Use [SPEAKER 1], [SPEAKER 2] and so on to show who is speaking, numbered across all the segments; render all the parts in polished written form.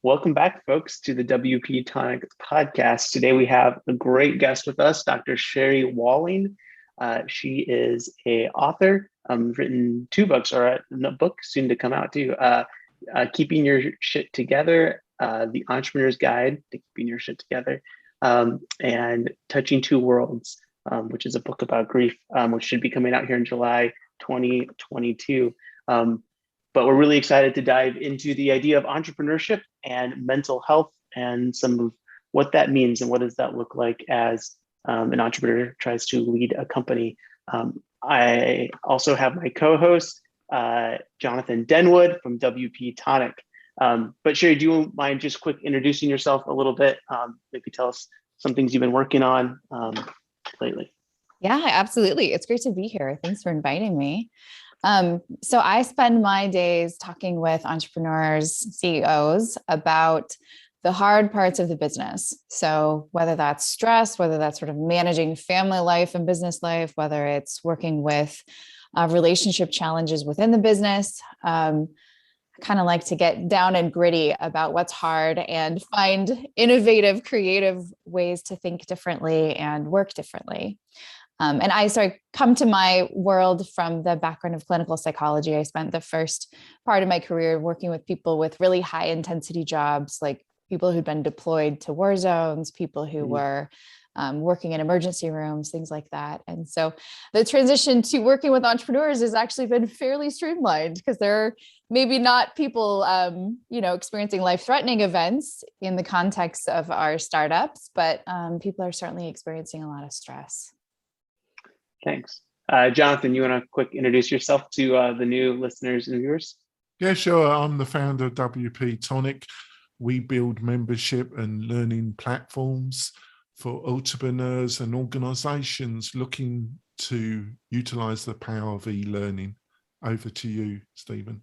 [SPEAKER 1] Welcome back, folks, to the WP-Tonic podcast. Today we have a great guest with us, Dr. Sherry Walling. She is a author, written two books, or a book soon to come out too. Keeping Your Shit Together, The Entrepreneur's Guide to Keeping Your Shit Together, and Touching Two Worlds, which is a book about grief, which should be coming out here in July 2022. But we're really excited to dive into the idea of entrepreneurship and mental health and some of what that means and what does that look like as an entrepreneur tries to lead a company. I also have my co-host, Jonathan Denwood from WP-Tonic. But Sherry, do you mind just quick introducing yourself a little bit? Maybe tell us some things you've been working on lately.
[SPEAKER 2] Yeah, absolutely. It's great to be here. Thanks for inviting me. So I spend my days talking with entrepreneurs, CEOs about the hard parts of the business. So whether that's stress, whether that's sort of managing family life and business life, whether it's working with relationship challenges within the business, I kind of like to get down and gritty about what's hard and find innovative, creative ways to think differently and work differently. And I come to my world from the background of clinical psychology. I spent the first part of my career working with people with really high intensity jobs, like people who'd been deployed to war zones, people who were working in emergency rooms, things like that. And so the transition to working with entrepreneurs has actually been fairly streamlined because they're maybe not people, experiencing life-threatening events in the context of our startups, but people are certainly experiencing a lot of stress.
[SPEAKER 1] Thanks. Jonathan, you want to quick introduce yourself to the new listeners and viewers?
[SPEAKER 3] Yeah, sure. I'm the founder of WP-Tonic. We build membership and learning platforms for entrepreneurs and organizations looking to utilize the power of e-learning. Over to you, Stephen.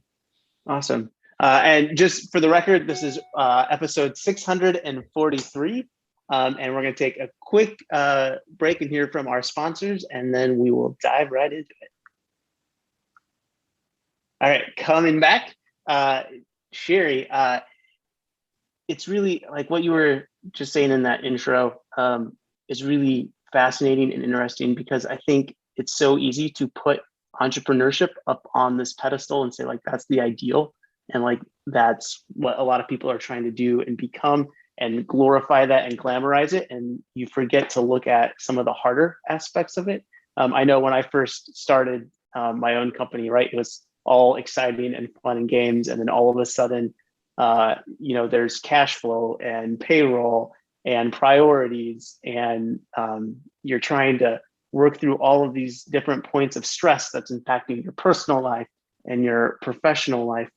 [SPEAKER 1] Awesome. And just for the record, this is episode 643. And we're going to take a quick break and hear from our sponsors, and then we will dive right into it. All right, coming back, Sherry, it's really like what you were just saying in that intro is really fascinating and interesting, because I think it's so easy to put entrepreneurship up on this pedestal and say like that's the ideal, and like that's what a lot of people are trying to do and become, and glorify that and glamorize it. And you forget to look at some of the harder aspects of it. I know when I first started my own company, right, it was all exciting and fun and games. And then all of a sudden, there's cash flow and payroll and priorities. And you're trying to work through all of these different points of stress that's impacting your personal life and your professional life.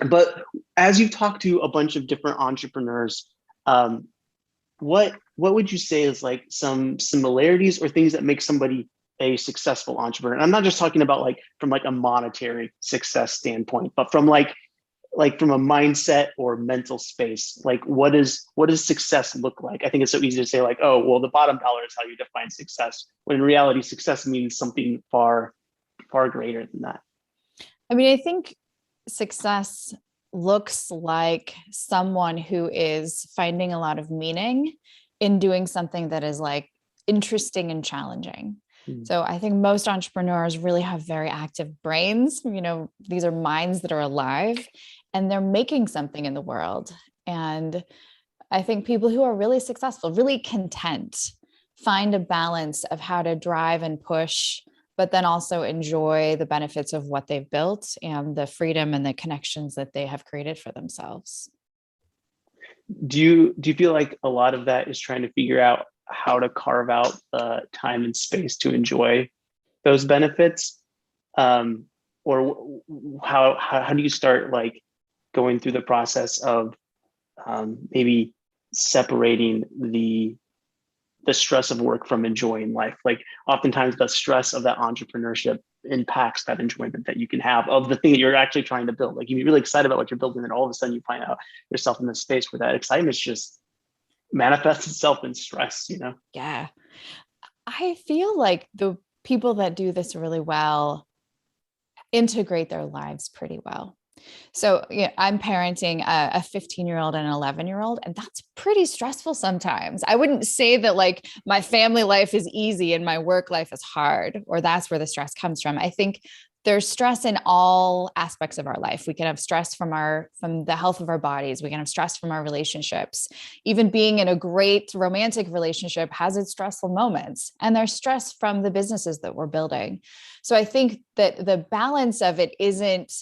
[SPEAKER 1] But as you've talked to a bunch of different entrepreneurs, what would you say is like some similarities or things that make somebody a successful entrepreneur? And I'm not just talking about like from like a monetary success standpoint, but from like from a mindset or mental space. Like what does success look like? I think it's so easy to say like, oh, well, the bottom dollar is how you define success, when in reality, success means something far, far greater than that.
[SPEAKER 2] I mean, I think success looks like someone who is finding a lot of meaning in doing something that is like interesting and challenging. So I think most entrepreneurs really have very active brains. These are minds that are alive and they're making something in the world. And I think people who are really successful, really content, find a balance of how to drive and push, but then also enjoy the benefits of what they've built and the freedom and the connections that they have created for themselves.
[SPEAKER 1] Do you feel like a lot of that is trying to figure out how to carve out the time and space to enjoy those benefits? Or how do you start like going through the process of maybe separating the stress of work from enjoying life? Like oftentimes the stress of that entrepreneurship impacts that enjoyment that you can have of the thing that you're actually trying to build. Like you'd be really excited about what you're building, and all of a sudden you find out yourself in this space where that excitement just manifests itself in stress,
[SPEAKER 2] Yeah. I feel like the people that do this really well integrate their lives pretty well. So yeah, I'm parenting a 15-year-old and an 11-year-old, and that's pretty stressful sometimes. I wouldn't say that like my family life is easy and my work life is hard, or that's where the stress comes from. I think there's stress in all aspects of our life. We can have stress from the health of our bodies. We can have stress from our relationships. Even being in a great romantic relationship has its stressful moments, and there's stress from the businesses that we're building. So I think that the balance of it isn't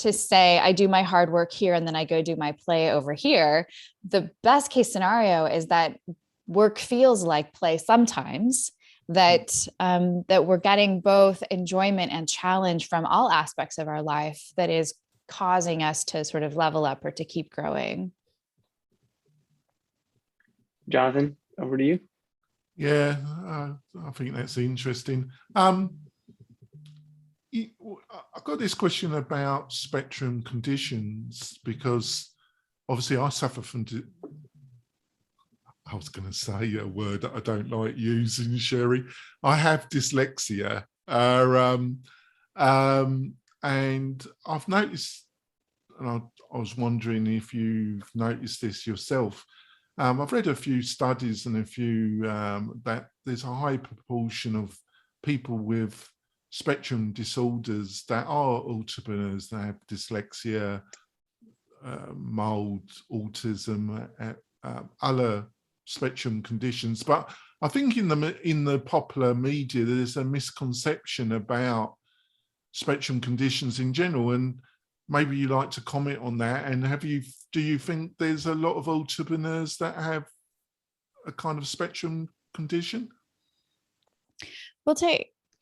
[SPEAKER 2] to say, I do my hard work here and then I go do my play over here. The best case scenario is that work feels like play sometimes, that that we're getting both enjoyment and challenge from all aspects of our life that is causing us to sort of level up or to keep growing.
[SPEAKER 1] Jonathan, over to you.
[SPEAKER 3] Yeah, I think that's interesting. I've got this question about spectrum conditions, because obviously I suffer from, I was going to say a word that I don't like using, Sherry. I have dyslexia. And I've noticed, and I was wondering if you've noticed this yourself. I've read a few studies and a few that there's a high proportion of people with spectrum disorders that are entrepreneurs, that have dyslexia, mild autism, other spectrum conditions. But I think in the popular media there's a misconception about spectrum conditions in general, and maybe you'd like to comment on that. And do you think there's a lot of entrepreneurs that have a kind of spectrum condition?
[SPEAKER 2] We'll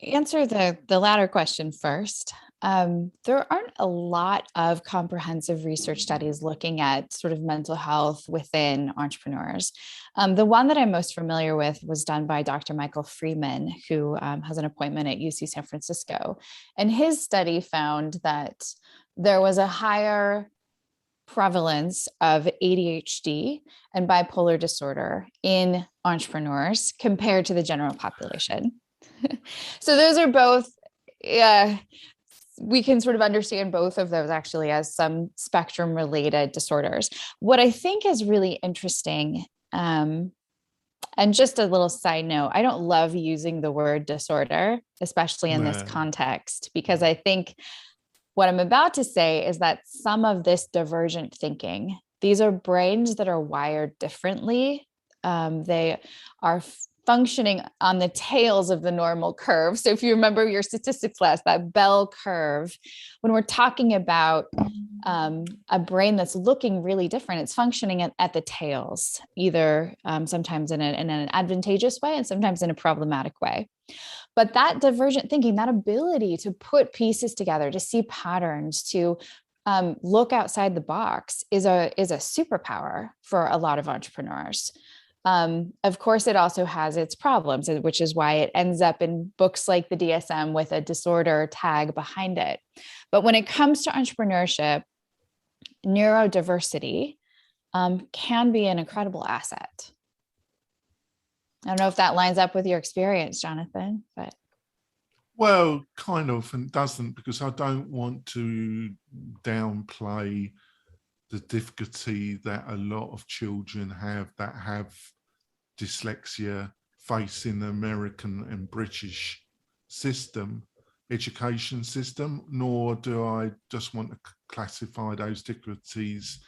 [SPEAKER 2] answer the latter question first. There aren't a lot of comprehensive research studies looking at sort of mental health within entrepreneurs. The one that I'm most familiar with was done by Dr. Michael Freeman, who has an appointment at UC San Francisco. And his study found that there was a higher prevalence of ADHD and bipolar disorder in entrepreneurs compared to the general population. So those are both, we can sort of understand both of those actually as some spectrum related disorders. What I think is really interesting, and just a little side note, I don't love using the word disorder, especially in this context, because I think what I'm about to say is that some of this divergent thinking, these are brains that are wired differently. They are functioning on the tails of the normal curve. So if you remember your statistics class, that bell curve, when we're talking about a brain that's looking really different, it's functioning at the tails, either sometimes in an advantageous way and sometimes in a problematic way. But that divergent thinking, that ability to put pieces together, to see patterns, to look outside the box is a superpower for a lot of entrepreneurs. Of course, it also has its problems, which is why it ends up in books like the DSM with a disorder tag behind it. But when it comes to entrepreneurship, neurodiversity can be an incredible asset. I don't know if that lines up with your experience, Jonathan, but.
[SPEAKER 3] Well, kind of, and doesn't, because I don't want to downplay the difficulty that a lot of children that have dyslexia face in the American and British education system, nor do I just want to classify those difficulties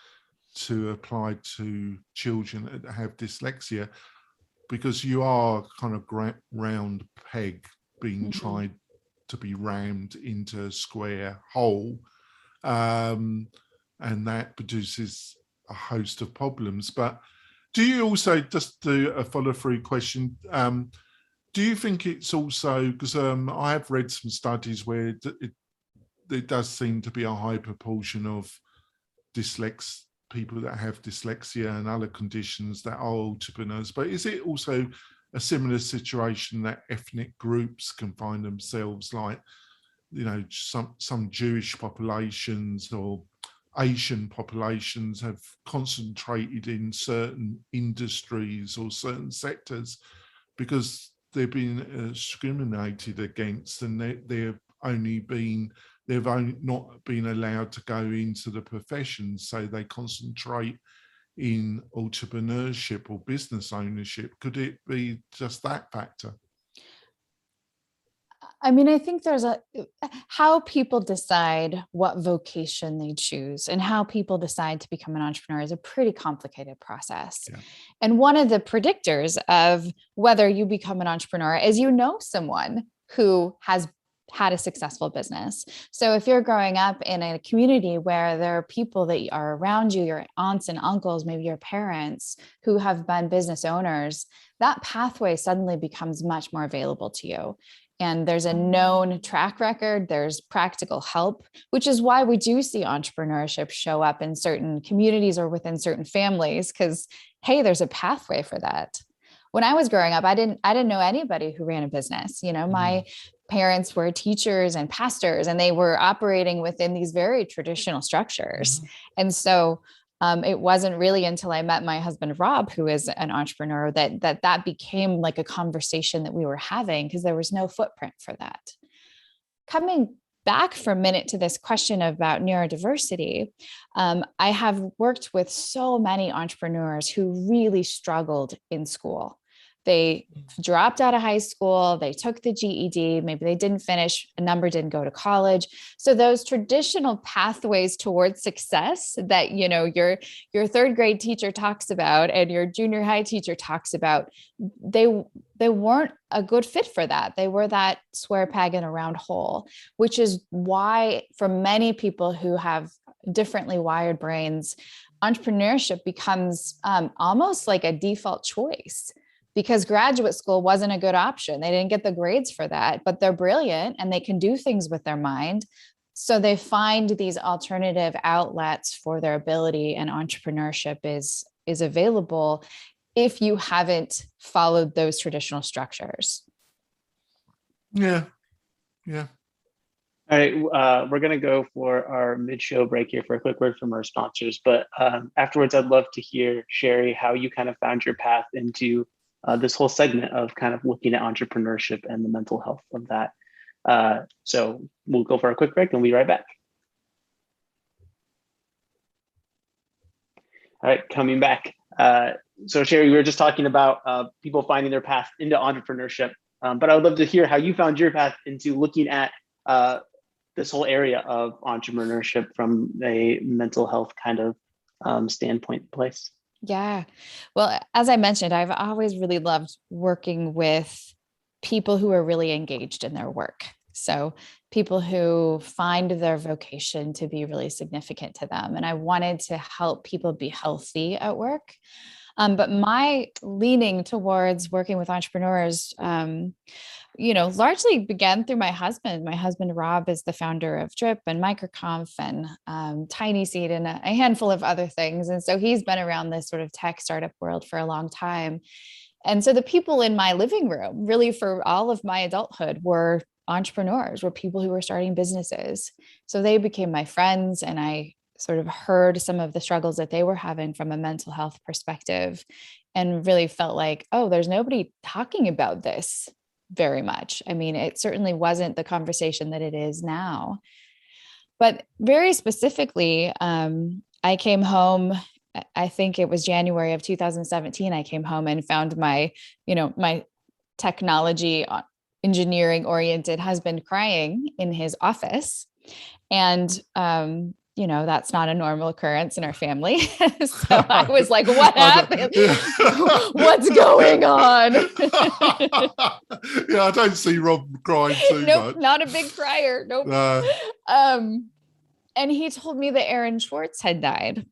[SPEAKER 3] to apply to children that have dyslexia, because you are kind of round peg being tried to be rammed into a square hole. And that produces a host of problems. But do you also, just do a follow-through question, do you think it's also, because I have read some studies where it does seem to be a high proportion of people that have dyslexia and other conditions that are entrepreneurs, but is it also a similar situation that ethnic groups can find themselves, like, you know, some Jewish populations or Asian populations have concentrated in certain industries or certain sectors because they've been discriminated against, and they've only been they've not been allowed to go into the profession, so they concentrate in entrepreneurship or business ownership? Could it be just that factor?
[SPEAKER 2] I mean, I think there's how people decide what vocation they choose and how people decide to become an entrepreneur is a pretty complicated process.
[SPEAKER 3] Yeah.
[SPEAKER 2] And one of the predictors of whether you become an entrepreneur is someone who has had a successful business. So if you're growing up in a community where there are people that are around you, your aunts and uncles, maybe your parents who have been business owners, that pathway suddenly becomes much more available to you. And there's a known track record, there's practical help, which is why we do see entrepreneurship show up in certain communities or within certain families, because, hey, there's a pathway for that. When I was growing up, I didn't know anybody who ran a business. My parents were teachers and pastors, and they were operating within these very traditional structures. And so it wasn't really until I met my husband, Rob, who is an entrepreneur, that became like a conversation that we were having, because there was no footprint for that. Coming back for a minute to this question about neurodiversity, I have worked with so many entrepreneurs who really struggled in school. They dropped out of high school, they took the GED, maybe they didn't finish, a number didn't go to college. So those traditional pathways towards success that, your third grade teacher talks about and your junior high teacher talks about, they weren't a good fit for that. They were that square peg in a round hole, which is why for many people who have differently wired brains, entrepreneurship becomes almost like a default choice. Because graduate school wasn't a good option. They didn't get the grades for that, but they're brilliant and they can do things with their mind. So they find these alternative outlets for their ability, and entrepreneurship is available if you haven't followed those traditional structures.
[SPEAKER 3] Yeah.
[SPEAKER 1] All right, we're going to go for our mid-show break here for a quick word from our sponsors. But afterwards, I'd love to hear, Sherry, how you kind of found your path into this whole segment of kind of looking at entrepreneurship and the mental health of that. So we'll go for a quick break and we'll be right back. All right, coming back. So Sherry, we were just talking about people finding their path into entrepreneurship, but I would love to hear how you found your path into looking at this whole area of entrepreneurship from a mental health kind of standpoint place.
[SPEAKER 2] Yeah. Well, as I mentioned, I've always really loved working with people who are really engaged in their work. So people who find their vocation to be really significant to them. And I wanted to help people be healthy at work. But my leaning towards working with entrepreneurs, largely began through my husband. My husband, Rob, is the founder of Drip and Microconf and Tiny Seed and a handful of other things. And so he's been around this sort of tech startup world for a long time. And so the people in my living room, really for all of my adulthood, were entrepreneurs, were people who were starting businesses. So they became my friends, and I sort of heard some of the struggles that they were having from a mental health perspective, and really felt like, oh, there's nobody talking about this very much. I mean, it certainly wasn't the conversation that it is now. But very specifically, I came home, I think it was January of 2017, I came home and found my technology engineering oriented husband crying in his office. And, that's not a normal occurrence in our family. So I was like, what happened? What's going on?
[SPEAKER 3] Yeah, I don't see Rob crying too much.
[SPEAKER 2] Not a big crier. Nope. And he told me that Aaron Schwartz had died.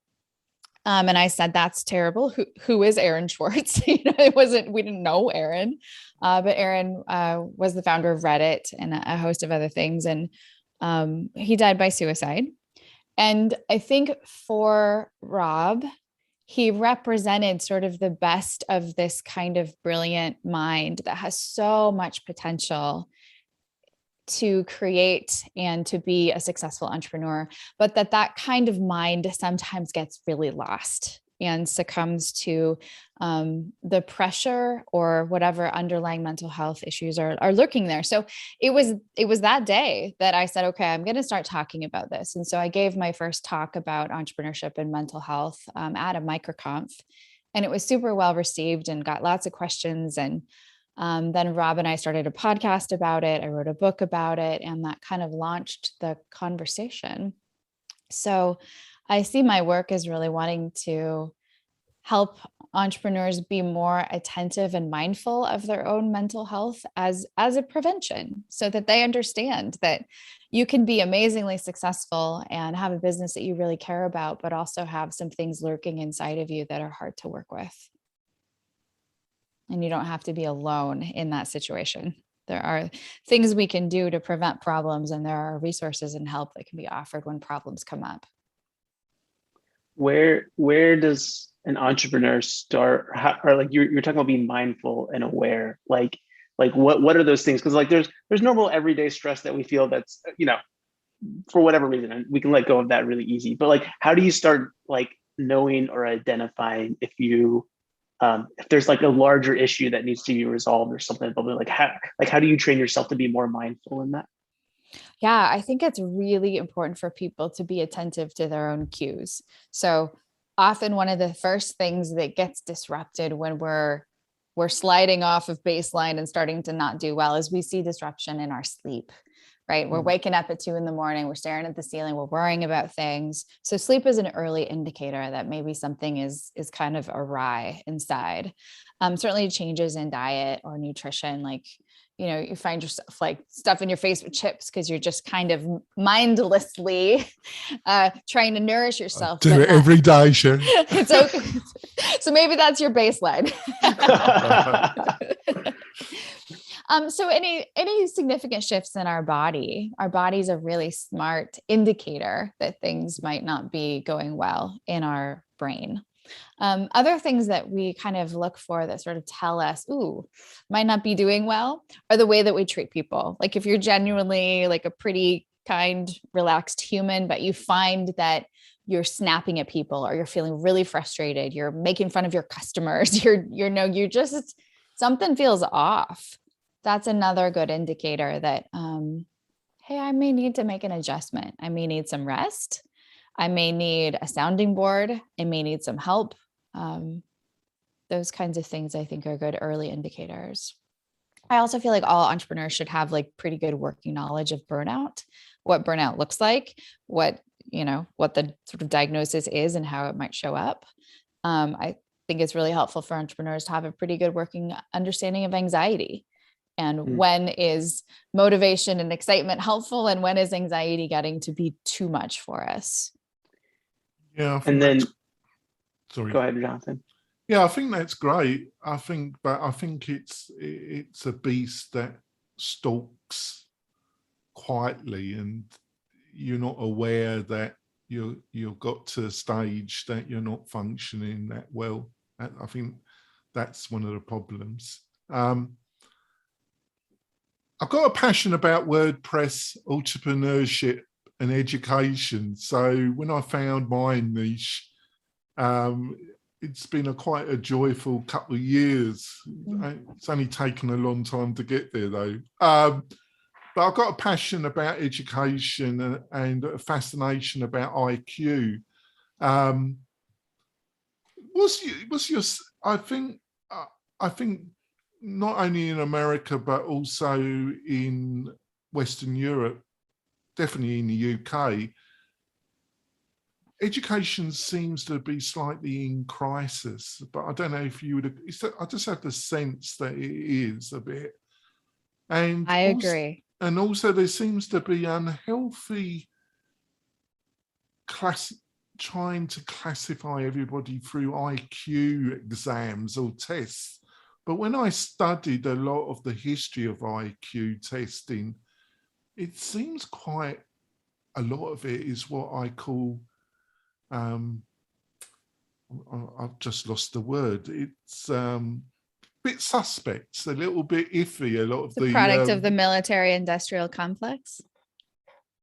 [SPEAKER 2] And I said, that's terrible. Who is Aaron Schwartz? We didn't know Aaron, but Aaron was the founder of Reddit and a host of other things. And he died by suicide. And I think for Rob, he represented sort of the best of this kind of brilliant mind that has so much potential to create and to be a successful entrepreneur, but that kind of mind sometimes gets really lost and succumbs to the pressure or whatever underlying mental health issues are lurking there. So it was that day that I said, okay, I'm going to start talking about this. And so I gave my first talk about entrepreneurship and mental health at a microconf, and it was super well received and got lots of questions. And then Rob and I started a podcast about it. I wrote a book about it, and that kind of launched the conversation. So I see my work as really wanting to help entrepreneurs be more attentive and mindful of their own mental health as a prevention, so that they understand that you can be amazingly successful and have a business that you really care about, but also have some things lurking inside of you that are hard to work with. And you don't have to be alone in that situation. There are things we can do to prevent problems, and there are resources and help that can be offered when problems come up.
[SPEAKER 1] Where does an entrepreneur start? Or like you're talking about being mindful and aware, like what are those things? Because like there's normal everyday stress that we feel that's, for whatever reason, and we can let go of that really easy. But like, how do you start like knowing or identifying if there's like a larger issue that needs to be resolved or something? Like how do you train yourself to be more mindful in that?
[SPEAKER 2] Yeah, I think it's really important for people to be attentive to their own cues. So often one of the first things that gets disrupted when we're sliding off of baseline and starting to not do well is we see disruption in our sleep, right? We're waking up at 2 a.m, we're staring at the ceiling, we're worrying about things. So sleep is an early indicator that maybe something is kind of awry inside. Certainly changes in diet or nutrition, like, you find yourself like stuffing your face with chips because you're just kind of mindlessly trying to nourish yourself.
[SPEAKER 3] Do it every day, Sharon.
[SPEAKER 2] It's okay. So maybe that's your baseline. So any significant shifts in our body's a really smart indicator that things might not be going well in our brain. Other things that we kind of look for that sort of tell us, ooh, might not be doing well, are the way that we treat people. Like if you're genuinely like a pretty kind, relaxed human, but you find that you're snapping at people or you're feeling really frustrated, you're making fun of your customers, you're just, something feels off. That's another good indicator that, hey, I may need to make an adjustment. I may need some rest. I may need a sounding board. I may need some help. Those kinds of things I think are good early indicators. I also feel like all entrepreneurs should have like pretty good working knowledge of burnout, what burnout looks like, what the sort of diagnosis is and how it might show up. I think it's really helpful for entrepreneurs to have a pretty good working understanding of anxiety. And when is motivation and excitement helpful, and when is anxiety getting to be too much for us?
[SPEAKER 3] Yeah.
[SPEAKER 1] And then,
[SPEAKER 3] sorry.
[SPEAKER 1] Go ahead, Jonathan.
[SPEAKER 3] Yeah, I think that's great. I think it's a beast that stalks quietly, and you're not aware that you've got to a stage that you're not functioning that well. I think that's one of the problems. I've got a passion about WordPress, entrepreneurship, and education. So when I found my niche, it's been quite a joyful couple of years. It's only taken a long time to get there, though. But I've got a passion about education and a fascination about IQ. What's your? I think not only in America but also in Western Europe, definitely in the UK, education seems to be slightly in crisis. But I don't know if you would. I just have the sense that it is a bit. And
[SPEAKER 2] I agree.
[SPEAKER 3] And also there seems to be unhealthy trying to classify everybody through IQ exams or tests. But when I studied a lot of the history of IQ testing, it seems quite a lot of it is what I call, I've just lost the word. It's a bit suspect, a little bit iffy. A lot of the
[SPEAKER 2] product of the military-industrial complex.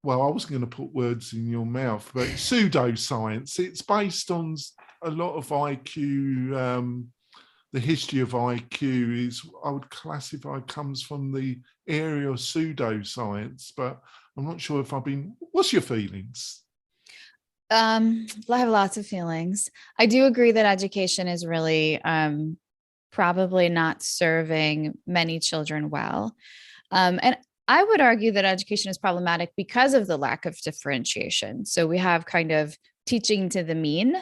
[SPEAKER 3] Well, I wasn't going to put words in your mouth, but pseudoscience. It's based on a lot of IQ, the history of IQ is, I would classify, comes from the area of pseudoscience, but I'm not sure if what's your feelings?
[SPEAKER 2] I have lots of feelings. I do agree that education is really probably not serving many children well. And I would argue that education is problematic because of the lack of differentiation. So we have kind of teaching to the mean.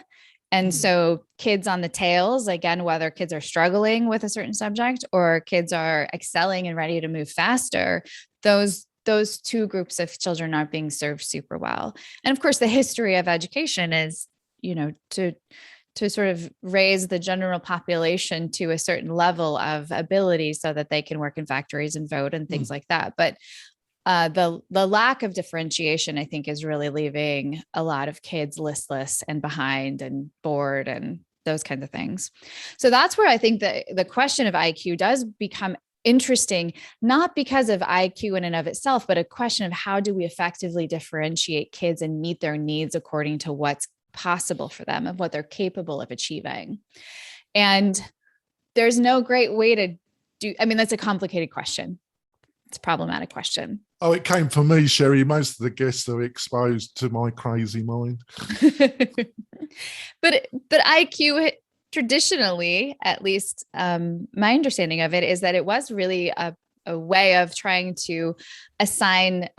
[SPEAKER 2] And so kids on the tails, again, whether kids are struggling with a certain subject or kids are excelling and ready to move faster, those two groups of children aren't being served super well. And of course, the history of education is, to sort of raise the general population to a certain level of ability so that they can work in factories and vote and things like that. But the lack of differentiation, I think, is really leaving a lot of kids listless and behind and bored and those kinds of things. So that's where I think that the question of IQ does become interesting, not because of IQ in and of itself, but a question of how do we effectively differentiate kids and meet their needs according to what's possible for them and what they're capable of achieving. And there's no great way to do, I mean, that's a complicated question. It's a problematic question.
[SPEAKER 3] Oh, it came from me, Sherry. Most of the guests are exposed to my crazy mind.
[SPEAKER 2] But IQ, traditionally, at least my understanding of it is that it was really a way of trying to assign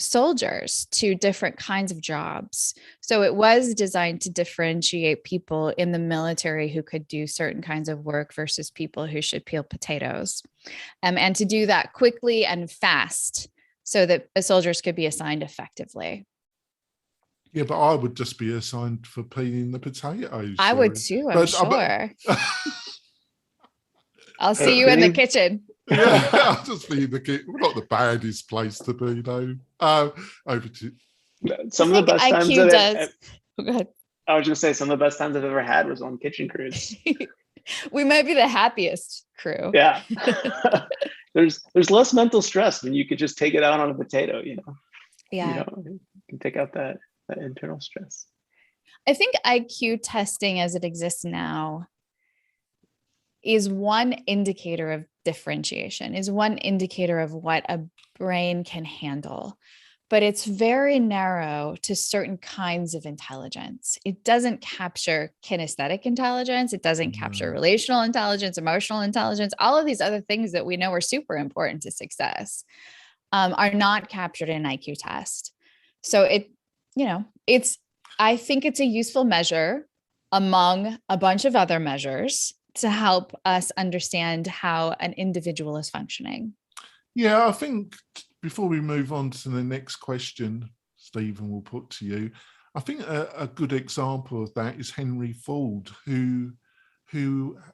[SPEAKER 2] soldiers to different kinds of jobs. So it was designed to differentiate people in the military who could do certain kinds of work versus people who should peel potatoes. And to do that quickly and fast so that soldiers could be assigned effectively.
[SPEAKER 3] Yeah, but I would just be assigned for peeling the potatoes.
[SPEAKER 2] I would too, I'm sure. I'll see you in the kitchen.
[SPEAKER 3] Yeah, I'll just be in the kitchen. Not the baddest place to be, though. Over to
[SPEAKER 1] some of the best times
[SPEAKER 2] IQ does. Go ahead.
[SPEAKER 1] I was going to say some of the best times I've ever had was on kitchen crews.
[SPEAKER 2] We might be the happiest crew.
[SPEAKER 1] Yeah. There's less mental stress when you could just take it out on a potato,
[SPEAKER 2] Yeah.
[SPEAKER 1] You can take out that internal stress.
[SPEAKER 2] I think IQ testing as it exists now is one indicator of differentiation, is one indicator of what a brain can handle. But it's very narrow to certain kinds of intelligence. It doesn't capture kinesthetic intelligence. It doesn't capture relational intelligence, emotional intelligence. All of these other things that we know are super important to success are not captured in an IQ test. So I think it's a useful measure among a bunch of other measures to help us understand how an individual is functioning.
[SPEAKER 3] Yeah, I think before we move on to the next question, Stephen will put to you, I think a good example of that is Henry Ford, who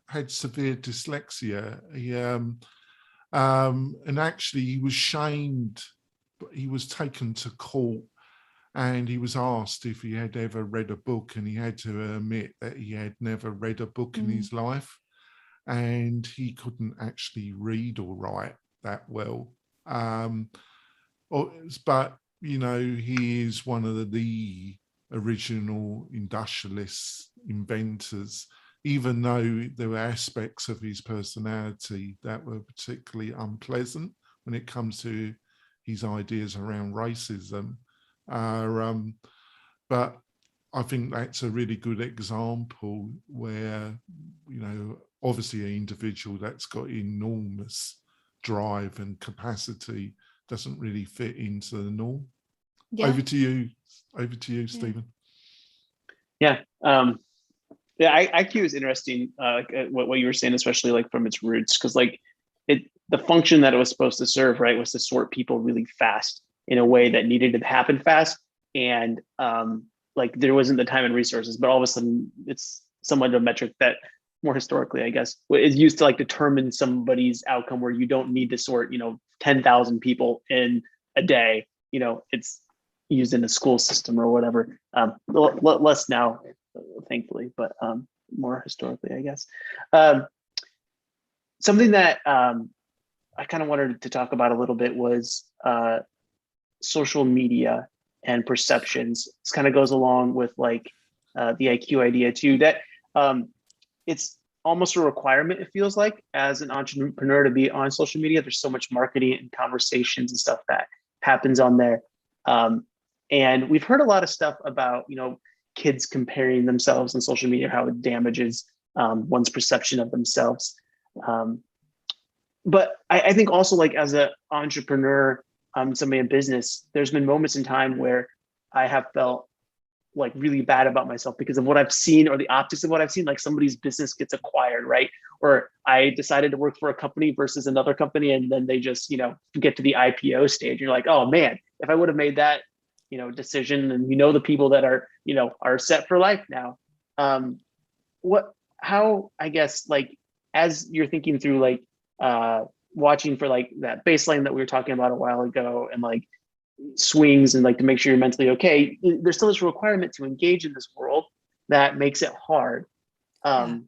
[SPEAKER 3] had severe dyslexia. And actually he was shamed, but he was taken to court and he was asked if he had ever read a book, and he had to admit that he had never read a book in his life, and he couldn't actually read or write that well. But he is one of the original industrialists, inventors, even though there were aspects of his personality that were particularly unpleasant when it comes to his ideas around racism. But I think that's a really good example where, obviously an individual that's got enormous drive and capacity doesn't really fit into the norm. Yeah. Over to you, Stephen.
[SPEAKER 1] Yeah. IQ is interesting. What you were saying, especially like from its roots, because the function that it was supposed to serve, right, was to sort people really fast in a way that needed to happen fast. And there wasn't the time and resources, but all of a sudden it's somewhat of a metric that more historically, I guess, is used to determine somebody's outcome, where you don't need to sort, 10,000 people in a day. It's used in a school system or whatever. Less now, thankfully, but more historically, I guess. Something that I kind of wanted to talk about a little bit was social media and perceptions. This kind of goes along with the IQ idea too, that it's almost a requirement, it feels like, as an entrepreneur to be on social media. There's so much marketing and conversations and stuff that happens on there. And we've heard a lot of stuff about, kids comparing themselves on social media, how it damages one's perception of themselves. But I think also, like, as an entrepreneur, somebody in business, there's been moments in time where I have felt like really bad about myself because of what I've seen, or the optics of what I've seen, like somebody's business gets acquired, right? Or I decided to work for a company versus another company, and then they just, get to the IPO stage. You're like, oh man, if I would have made that, decision, and the people that are, are set for life now. How, I guess, like, as you're thinking through, like, watching for like that baseline that we were talking about a while ago, and like swings, and like to make sure you're mentally okay, there's still this requirement to engage in this world that makes it hard. How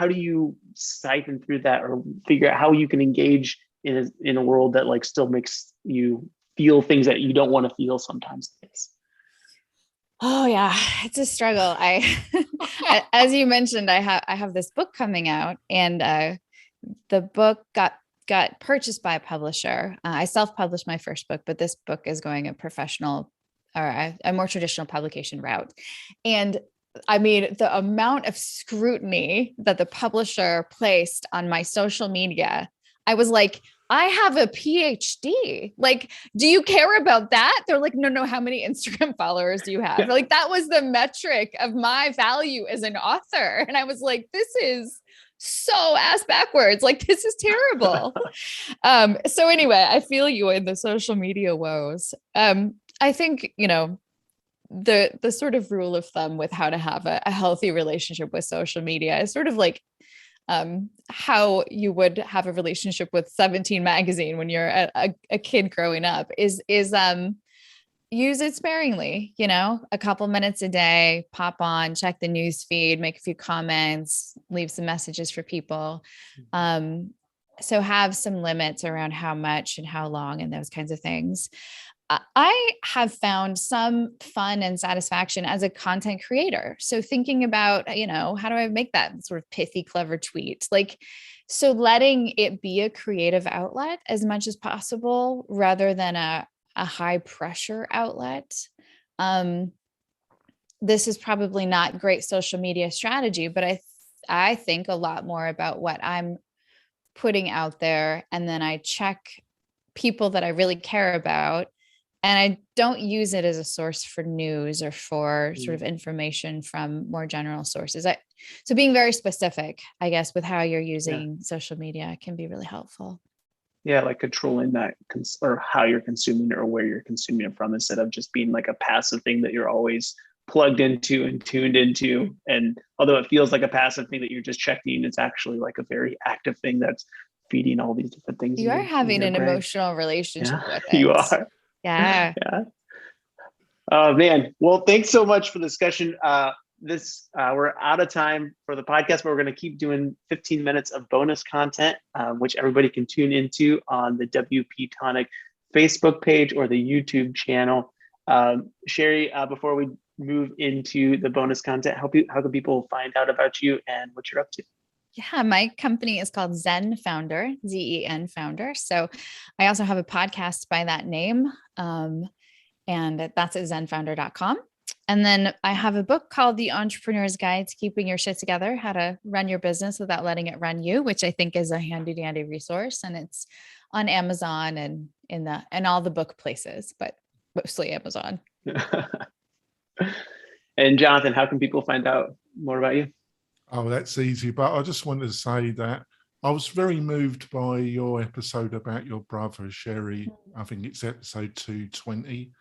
[SPEAKER 1] do you siphon through that, or figure out how you can engage in a world that like still makes you feel things that you don't want to feel sometimes?
[SPEAKER 2] Oh yeah, it's a struggle. As you mentioned, I have this book coming out, and the book got purchased by a publisher. I self-published my first book, but this book is going a professional, or a more traditional publication route. And I mean, the amount of scrutiny that the publisher placed on my social media, I was like, I have a PhD. Like, do you care about that? They're like, no, how many Instagram followers do you have? Like, that was the metric of my value as an author. And I was like, this is so ass backwards. Like, this is terrible. So anyway, I feel you in the social media woes. I think, the sort of rule of thumb with how to have a healthy relationship with social media is sort of like how you would have a relationship with 17 magazine when you're a kid growing up, is use it sparingly, a couple minutes a day, pop on, check the news feed, make a few comments, leave some messages for people. So have some limits around how much and how long and those kinds of things. I have found some fun and satisfaction as a content creator. So thinking about, how do I make that sort of pithy, clever tweet? Like, so letting it be a creative outlet as much as possible, rather than a high pressure outlet. This is probably not great social media strategy, but I think a lot more about what I'm putting out there. And then I check people that I really care about. And I don't use it as a source for news or for sort of information from more general sources. So being very specific, I guess, with how you're using social media can be really helpful.
[SPEAKER 1] Yeah, like controlling that, or how you're consuming it, or where you're consuming it from, instead of just being like a passive thing that you're always plugged into and tuned into. And although it feels like a passive thing that you're just checking, it's actually like a very active thing that's feeding all these different things.
[SPEAKER 2] You are having an emotional relationship with it.
[SPEAKER 1] You are.
[SPEAKER 2] Yeah.
[SPEAKER 1] Oh man. Well, thanks so much for the discussion. We're out of time for the podcast, but we're going to keep doing 15 minutes of bonus content, which everybody can tune into on the WP-Tonic Facebook page or the YouTube channel. Sherry, before we move into the bonus content, how can people find out about you and what you're up to?
[SPEAKER 2] Yeah, my company is called ZenFounder, ZEN Founder. So I also have a podcast by that name, and that's at zenfounder.com. And then I have a book called The Entrepreneur's Guide to Keeping Your Shit Together, How to Run Your Business Without Letting It Run You, which I think is a handy dandy resource. And it's on Amazon and in all the book places, but mostly Amazon.
[SPEAKER 1] And Jonathan, how can people find out more about you?
[SPEAKER 3] Oh, that's easy. But I just wanted to say that I was very moved by your episode about your brother, Sherry. I think it's episode 220,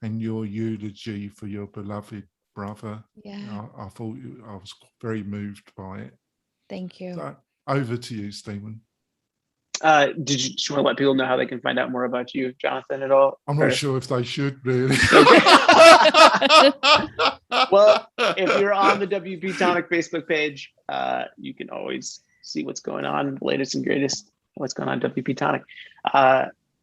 [SPEAKER 3] and your eulogy for your beloved brother.
[SPEAKER 2] Yeah.
[SPEAKER 3] I thought I was very moved by it.
[SPEAKER 2] Thank you.
[SPEAKER 3] So, over to you, Stephen.
[SPEAKER 1] Did you want to let people know how they can find out more about you, Jonathan, at all?
[SPEAKER 3] I'm not sure if they should, really.
[SPEAKER 1] Well, if you're on the WP-Tonic Facebook page, you can always see what's going on, the latest and greatest, what's going on WP-Tonic.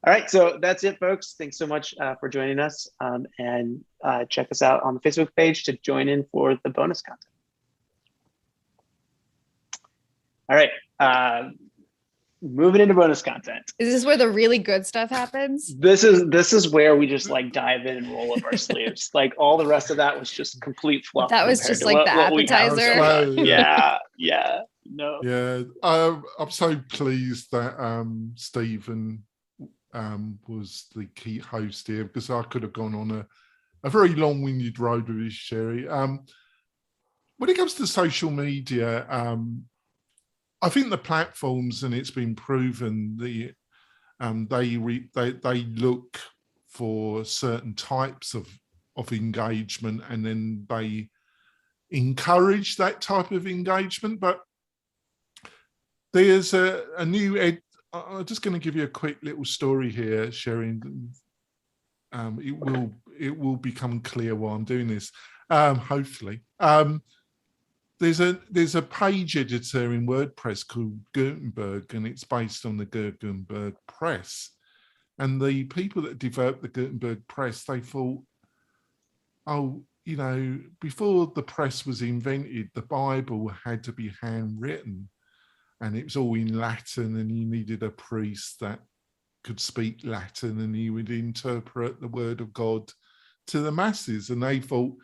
[SPEAKER 1] All right, so that's it, folks. Thanks so much for joining us, and check us out on the Facebook page to join in for the bonus content. All right, moving into bonus content.
[SPEAKER 2] Is this where the really good stuff happens?
[SPEAKER 1] This is where we just like dive in and roll up our sleeves. Like all the rest of that was just complete fluff.
[SPEAKER 2] That was just like the appetizer.
[SPEAKER 1] Yeah. No.
[SPEAKER 3] Yeah, I'm so pleased that Stephen was the key host here, because I could have gone on a very long-winded road with this, Sherry. When it comes to social media, I think the platforms, and it's been proven, they look for certain types of engagement, and then they encourage that type of engagement. But there's a new I'm just going to give you a quick little story here, Sherry. It will become clear why I'm doing this. Hopefully, there's a page editor in WordPress called Gutenberg, and it's based on the Gutenberg press. And the people that developed the Gutenberg press, they thought, oh, you know, before the press was invented, the Bible had to be handwritten. And it was all in Latin, and you needed a priest that could speak Latin, and he would interpret the word of God to the masses. And they thought,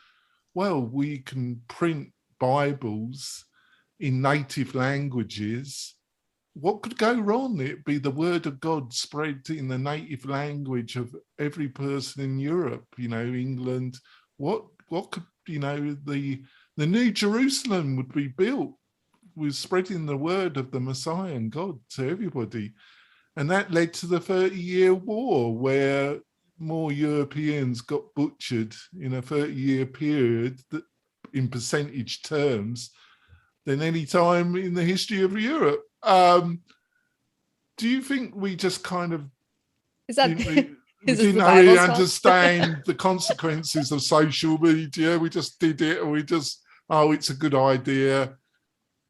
[SPEAKER 3] well, we can print Bibles in native languages. What could go wrong? It'd be the word of God spread in the native language of every person in Europe, you know, England. What could, you know, the New Jerusalem would be built with spreading the word of the Messiah and God to everybody. And that led to the 30-year war, where more Europeans got butchered in a 30-year period in percentage terms than any time in the history of Europe. Do you think we just kind of we didn't really understand the consequences of social media? We just did it, and we just, oh, it's a good idea.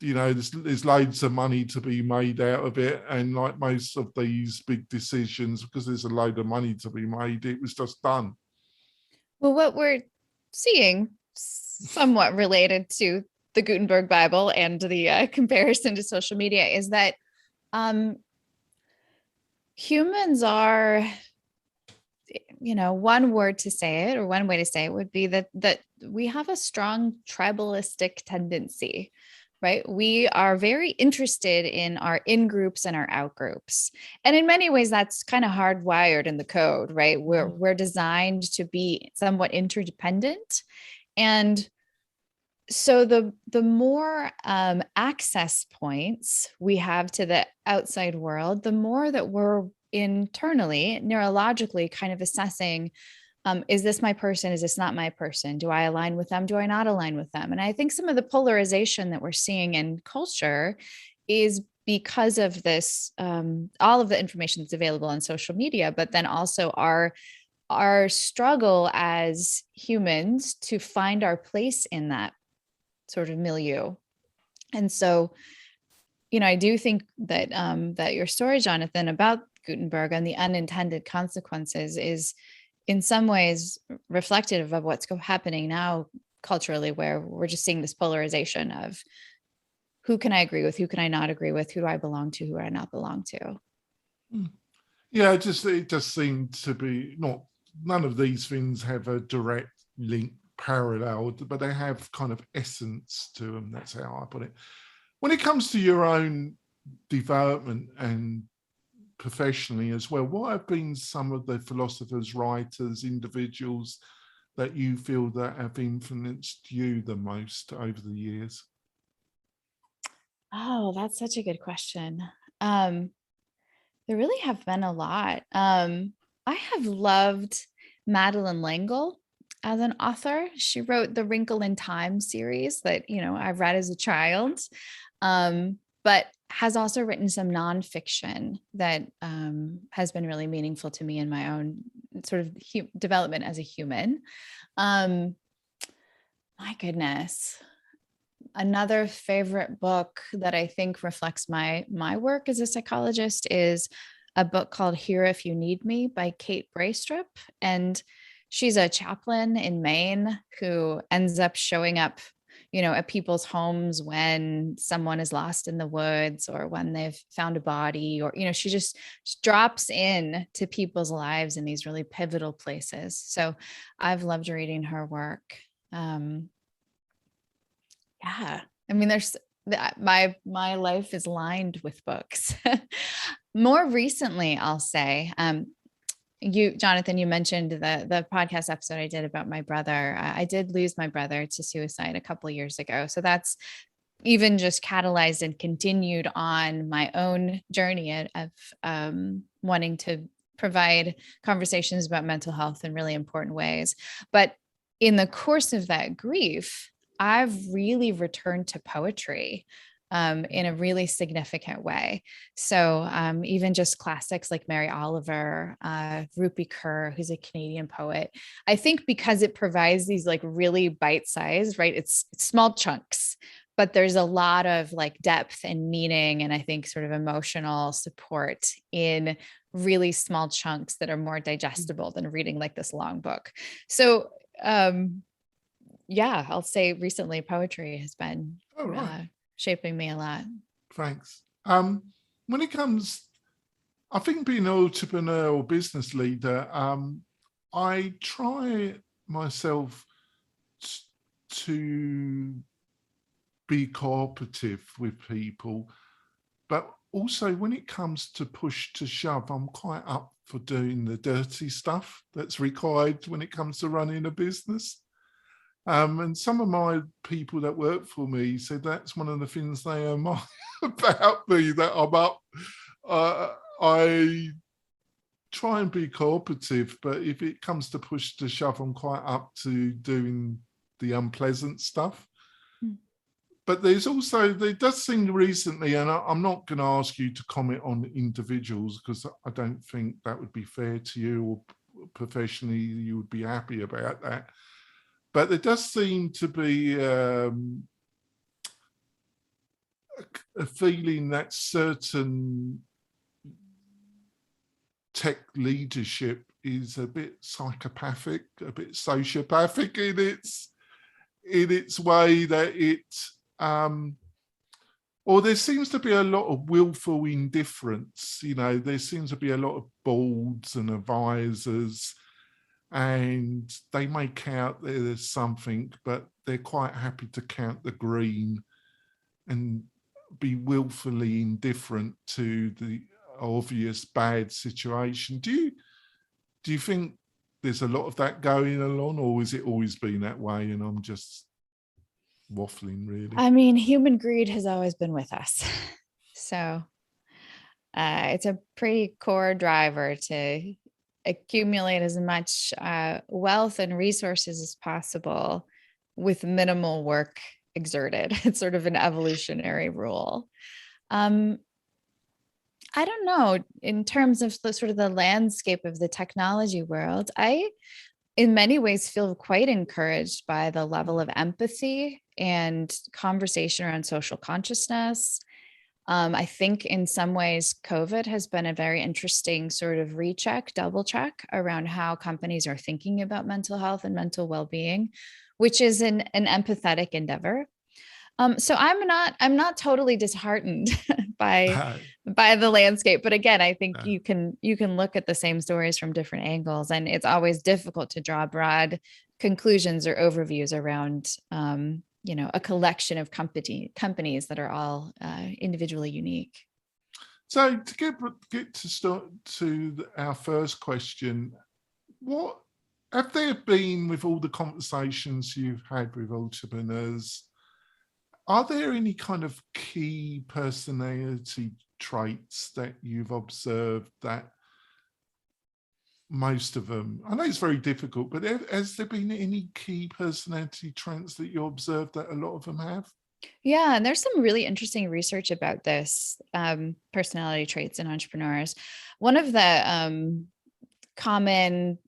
[SPEAKER 3] You know, there's loads of money to be made out of it. And like most of these big decisions, because there's a load of money to be made, it was just done.
[SPEAKER 2] Well, what we're seeing, somewhat related to the Gutenberg Bible and the comparison to social media, is that humans are, you know, one word to say it, or one way to say it would be that we have a strong tribalistic tendency. Right? We are very interested in our in-groups and our out-groups. And in many ways, that's kind of hardwired in the code, right? We're designed to be somewhat interdependent. And so the more access points we have to the outside world, the more that we're internally, neurologically kind of assessing, is this my person? Is this not my person? Do I align with them? Do I not align with them? And I think some of the polarization that we're seeing in culture is because of this, all of the information that's available on social media, but then also our struggle as humans to find our place in that sort of milieu. And so, you know, I do think that that your story, Jonathan, about Gutenberg and the unintended consequences is in some ways reflective of what's happening now culturally, where we're just seeing this polarization of who can I agree with, who can I not agree with, who do I belong to, who do I not belong to.
[SPEAKER 3] Yeah, it just seemed to be none of these things have a direct link parallel, but they have kind of essence to them. That's how I put it. When it comes to your own development and professionally as well, what have been some of the philosophers, writers, individuals that you feel that have influenced you the most over the years?
[SPEAKER 2] Oh, that's such a good question. There really have been a lot. I have loved Madeleine L'Engle as an author. She wrote the Wrinkle in Time series that, you know, I've read as a child, but has also written some nonfiction that has been really meaningful to me in my own sort of development as a human. My goodness. Another favorite book that I think reflects my work as a psychologist is a book called Here If You Need Me by Kate Braystrup. And she's a chaplain in Maine who ends up showing up, at people's homes when someone is lost in the woods or when they've found a body, or, she just drops in to people's lives in these really pivotal places. So I've loved reading her work. Yeah. I mean, my life is lined with books. More recently, I'll say, Jonathan, you mentioned the podcast episode I did about my brother. I did lose my brother to suicide a couple of years ago. So that's even just catalyzed and continued on my own journey of wanting to provide conversations about mental health in really important ways. But in the course of that grief, I've really returned to poetry in a really significant way. So even just classics like Mary Oliver, Rupi Kaur, who's a Canadian poet, I think because it provides these like really bite-sized, right? It's small chunks, but there's a lot of like depth and meaning, and I think sort of emotional support in really small chunks that are more digestible than reading like this long book. So yeah, I'll say recently poetry has been shaping me a lot.
[SPEAKER 3] Thanks. When it comes, I think being an entrepreneur or business leader, I try myself to be cooperative with people, but also when it comes to push to shove, I'm quite up for doing the dirty stuff that's required when it comes to running a business. And some of my people that work for me said that's one of the things they admire about me, that I'm up. I try and be cooperative, but if it comes to push to shove, I'm quite up to doing the unpleasant stuff. But there does seem recently, and I'm not going to ask you to comment on individuals because I don't think that would be fair to you, or professionally you would be happy about that. But there does seem to be a feeling that certain tech leadership is a bit psychopathic, a bit sociopathic in its way, that or there seems to be a lot of willful indifference. There seems to be a lot of boards and advisors, and they may count there's something, but they're quite happy to count the green and be willfully indifferent to the obvious bad situation. Do you think there's a lot of that going along, or has it always been that way and I'm just waffling, really?
[SPEAKER 2] I mean, human greed has always been with us. So it's a pretty core driver to accumulate as much wealth and resources as possible with minimal work exerted. It's sort of an evolutionary rule. I don't know, in terms of the landscape of the technology world, I, in many ways, feel quite encouraged by the level of empathy and conversation around social consciousness. I think in some ways, COVID has been a very interesting sort of recheck, double check around how companies are thinking about mental health and mental well-being, which is an empathetic endeavor. So I'm not totally disheartened by the landscape, but again, I think you can look at the same stories from different angles, and it's always difficult to draw broad conclusions or overviews around a collection of companies that are all individually unique.
[SPEAKER 3] So to get to start to our first question, what have there been, with all the conversations you've had with entrepreneurs, are there any kind of key personality traits that you've observed that most of them, I know it's very difficult, but has there been any key personality traits that you observed that a lot of them have?
[SPEAKER 2] Yeah, and there's some really interesting research about this, personality traits in entrepreneurs. One of the common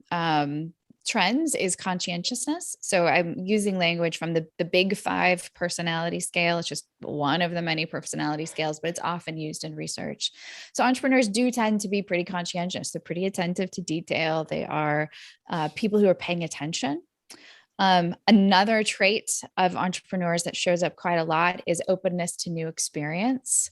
[SPEAKER 2] trends is conscientiousness. So I'm using language from the big 5 personality scale. It's just one of the many personality scales, but it's often used in research. So entrepreneurs do tend to be pretty conscientious. They're pretty attentive to detail. They are people who are paying attention. Another trait of entrepreneurs that shows up quite a lot is openness to new experience.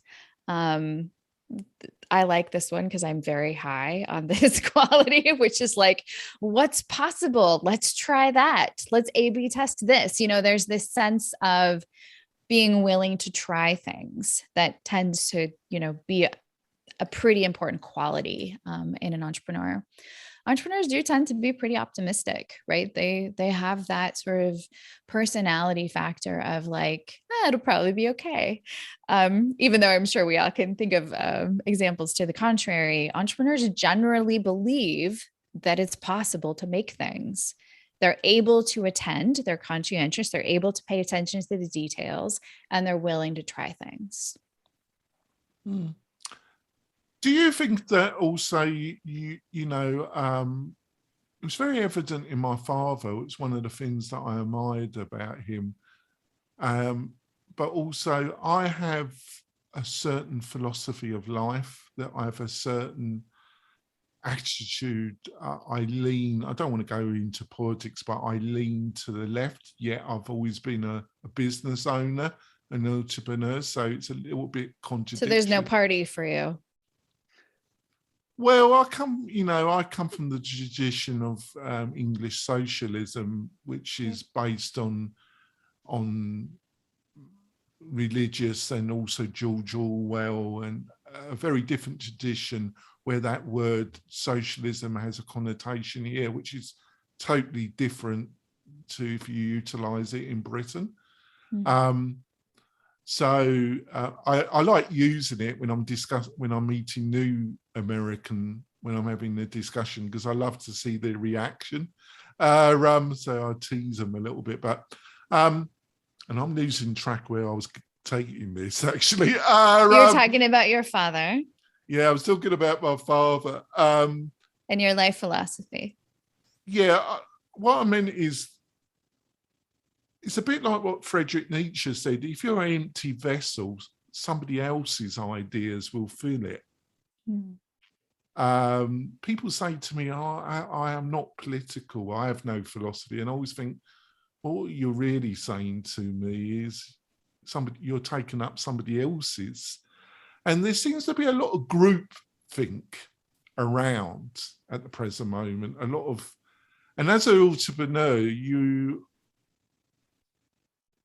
[SPEAKER 2] I like this one because I'm very high on this quality, which is like, what's possible? Let's try that. Let's A/B test this. There's this sense of being willing to try things that tends to, be a pretty important quality in an entrepreneur. Entrepreneurs do tend to be pretty optimistic, right? They have that sort of personality factor of like, it'll probably be okay. Even though I'm sure we all can think of examples to the contrary, entrepreneurs generally believe that it's possible to make things. They're able to attend, they're conscientious, they're able to pay attention to the details, and they're willing to try things.
[SPEAKER 3] Do you think that also, it was very evident in my father, it's one of the things that I admired about him, but also I have a certain philosophy of life, that I have a certain attitude. I don't want to go into politics, but I lean to the left, yet I've always been a business owner, an entrepreneur, so it's a little bit contradictory.
[SPEAKER 2] So there's no party for you?
[SPEAKER 3] Well, I come from the tradition of English socialism, which is based on religious and also George Orwell, and a very different tradition where that word socialism has a connotation here, which is totally different to if you utilize it in Britain. Mm-hmm. So I like using it when I'm meeting new American, when I'm having the discussion, because I love to see their reaction. So I tease them a little bit, but and I'm losing track where I was taking this actually.
[SPEAKER 2] You're talking about your father.
[SPEAKER 3] Yeah, I was talking about my father.
[SPEAKER 2] And your life philosophy.
[SPEAKER 3] Yeah, what I meant is, it's a bit like what Friedrich Nietzsche said. If you're an empty vessel, somebody else's ideas will fill it. People say to me, I am not political, I have no philosophy. And I always think, well, what you're really saying to me is you're taking up somebody else's. And there seems to be a lot of group think around at the present moment. And as an entrepreneur,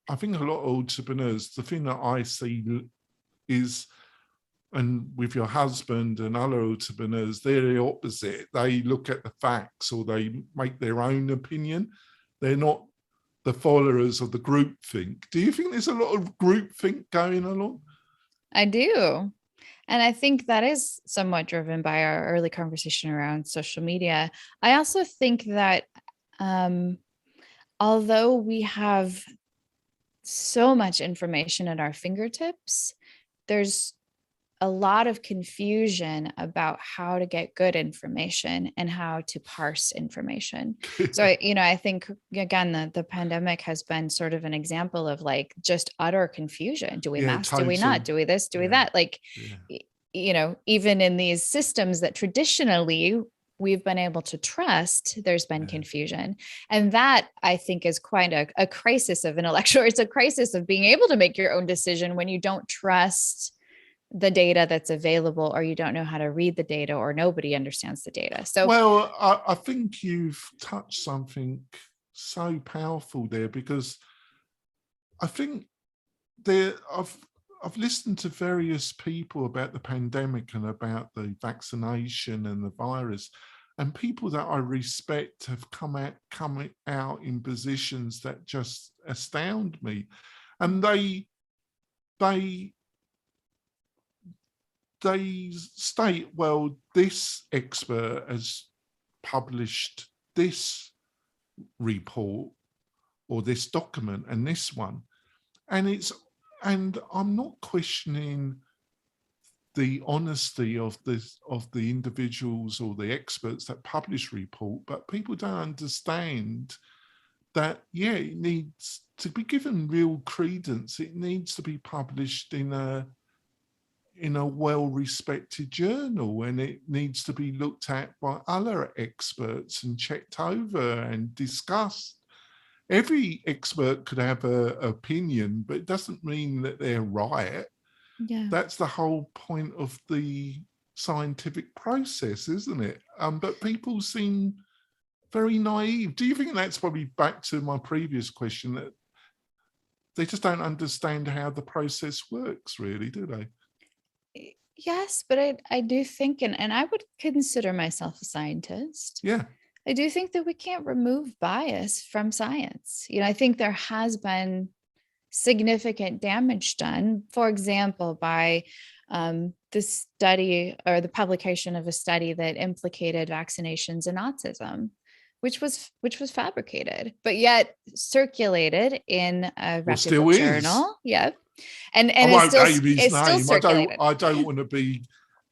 [SPEAKER 3] I think a lot of entrepreneurs, the thing that I see is, and with your husband and other entrepreneurs, they're the opposite. They look at the facts, or they make their own opinion. They're not the followers of the group think. Do you think there's a lot of group think going along?
[SPEAKER 2] I do. And I think that is somewhat driven by our early conversation around social media. I also think that although we have so much information at our fingertips, there's a lot of confusion about how to get good information and how to parse information. So, I think, again, the pandemic has been sort of an example of like just utter confusion. Do we mask? Totally. Do we not? Do we this? Do we that? Like, even in these systems that traditionally we've been able to trust, there's been confusion. And that, I think, is quite a crisis of intellectual. It's a crisis of being able to make your own decision when you don't trust the data that's available, or you don't know how to read the data, or nobody understands the data. So,
[SPEAKER 3] well, I think you've touched something so powerful there, because I think I've listened to various people about the pandemic and about the vaccination and the virus, and people that I respect have come out in positions that just astound me. And they state, well, this expert has published this report or this document and this one, and I'm not questioning the honesty of the individuals or the experts that publish report, but people don't understand that, yeah, it needs to be given real credence. It needs to be published in a well-respected journal, and it needs to be looked at by other experts and checked over and discussed. Every expert could have an opinion, but it doesn't mean that they're right.
[SPEAKER 2] Yeah.
[SPEAKER 3] That's the whole point of the scientific process, isn't it? But people seem very naive. Do you think that's probably back to my previous question, that they just don't understand how the process works, really, do they?
[SPEAKER 2] Yes, but I do think, and I would consider myself a scientist.
[SPEAKER 3] Yeah.
[SPEAKER 2] I do think that we can't remove bias from science. I think there has been significant damage done, for example, by the study or the publication of a study that implicated vaccinations in autism, which was fabricated, but yet circulated in a reputable journal. Yeah. And it's still circulated.
[SPEAKER 3] I don't want to be,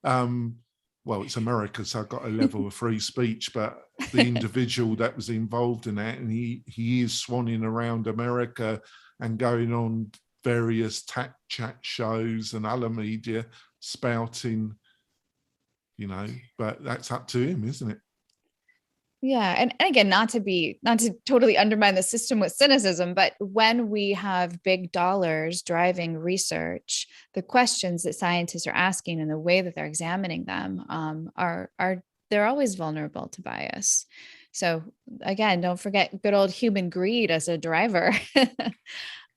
[SPEAKER 3] well, it's America, so I've got a level of free speech, but the individual that was involved in that, and he is swanning around America and going on various chat shows and other media spouting, but that's up to him, isn't it?
[SPEAKER 2] Yeah. And again, not to totally undermine the system with cynicism, but when we have big dollars driving research, the questions that scientists are asking and the way that they're examining them they're always vulnerable to bias. So again, don't forget good old human greed as a driver.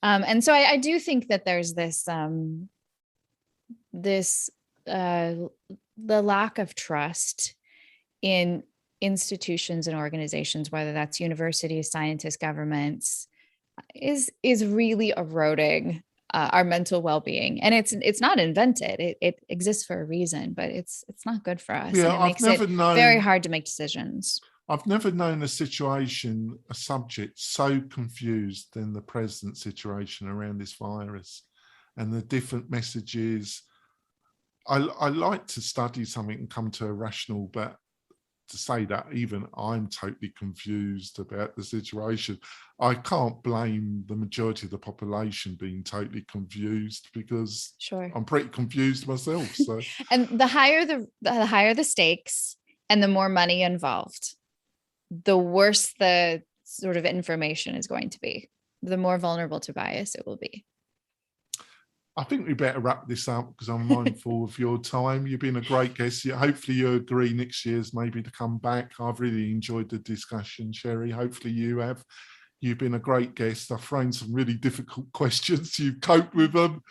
[SPEAKER 2] And so I do think that there's the lack of trust in institutions and organizations, whether that's universities, scientists, governments, is really eroding our mental well-being. And it's not invented. It exists for a reason, but it's not good for us.
[SPEAKER 3] Yeah,
[SPEAKER 2] and it makes it very hard to make decisions. I've
[SPEAKER 3] never known a subject so confused than the present situation around this virus and the different messages. I like to study something and come to a rational, but to say that even I'm totally confused about the situation, I can't blame the majority of the population being totally confused, because I'm pretty confused myself. So,
[SPEAKER 2] and the higher the stakes and the more money involved, the worse the sort of information is going to be, the more vulnerable to bias it will be.
[SPEAKER 3] I think we better wrap this up because I'm mindful of your time. You've been a great guest. Hopefully you agree next year's maybe to come back. I've really enjoyed the discussion, Sherry. Hopefully you have. You've been a great guest. I've thrown some really difficult questions. You've coped with them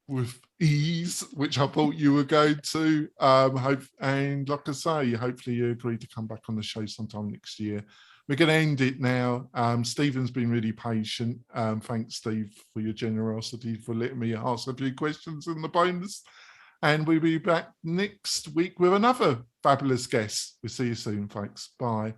[SPEAKER 3] with ease, which I thought you were going to. And like I say, hopefully you agree to come back on the show sometime next year. We're going to end it now. Stephen's been really patient. Thanks, Steve, for your generosity, for letting me ask a few questions in the bonus. And we'll be back next week with another fabulous guest. We'll see you soon, folks. Bye.